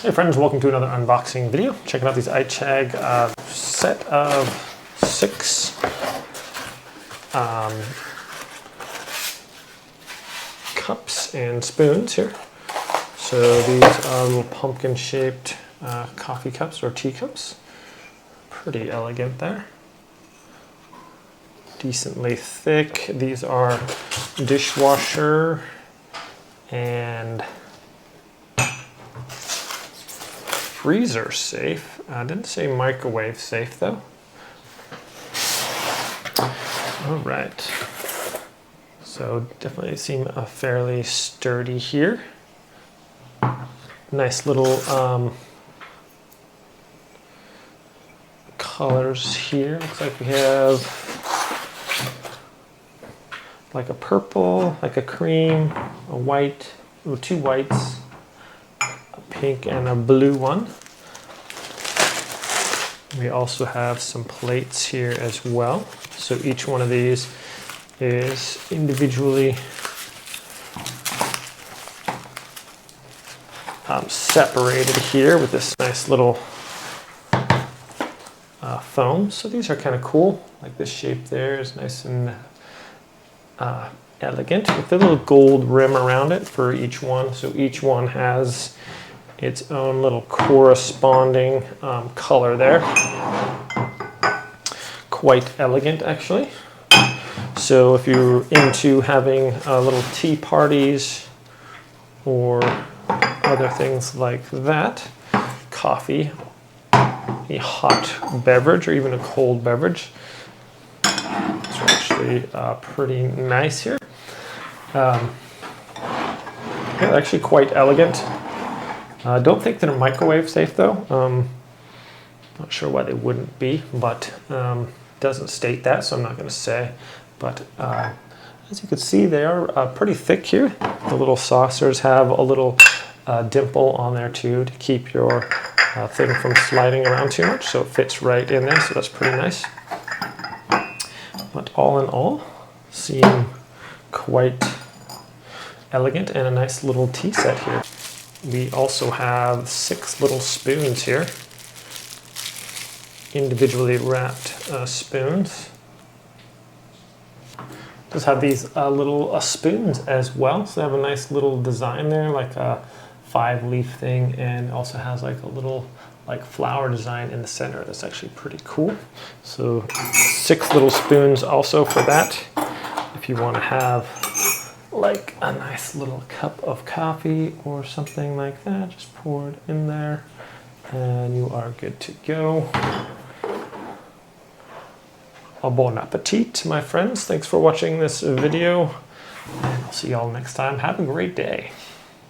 Hey friends, welcome to another unboxing video. Checking out these ICHAG set of 6 cups and spoons here. So these are little pumpkin shaped coffee cups or teacups. Pretty elegant there. Decently thick. These are dishwasher and freezer safe. I didn't say microwave safe though. All right. So definitely seem fairly sturdy here. Nice little colors here. Looks like we have like a purple, like a cream, a white, or 2 whites, a pink and a blue one. We also have some plates here as well. So each one of these is individually separated here with this nice little foam. So these are kind of cool. Like this shape there is nice and elegant with a little gold rim around it for each one. So each one has its own little corresponding color there. Quite elegant actually. So if you're into having little tea parties or other things like that, coffee, a hot beverage or even a cold beverage, it's actually pretty nice here. Yeah, actually quite elegant. I don't think they're microwave safe though. Not sure why they wouldn't be, but doesn't state that, so I'm not going to say. But as you can see, they are pretty thick here. The little saucers have a little dimple on there too to keep your thing from sliding around too much, so it fits right in there, so that's pretty nice. But all in all, seem quite elegant and a nice little tea set here. We also have 6 little spoons here, individually wrapped spoons. Just have these little spoons as well, so they have a nice little design there, like a 5-leaf thing, and also has like a little like flower design in the center. That's actually pretty cool. So 6 little spoons also for that. If you want to have like a nice little cup of coffee or something like that, just pour it in there and you are good to go. Bon appetit, my friends. Thanks for watching this video, and I'll see y'all next time. Have a great day.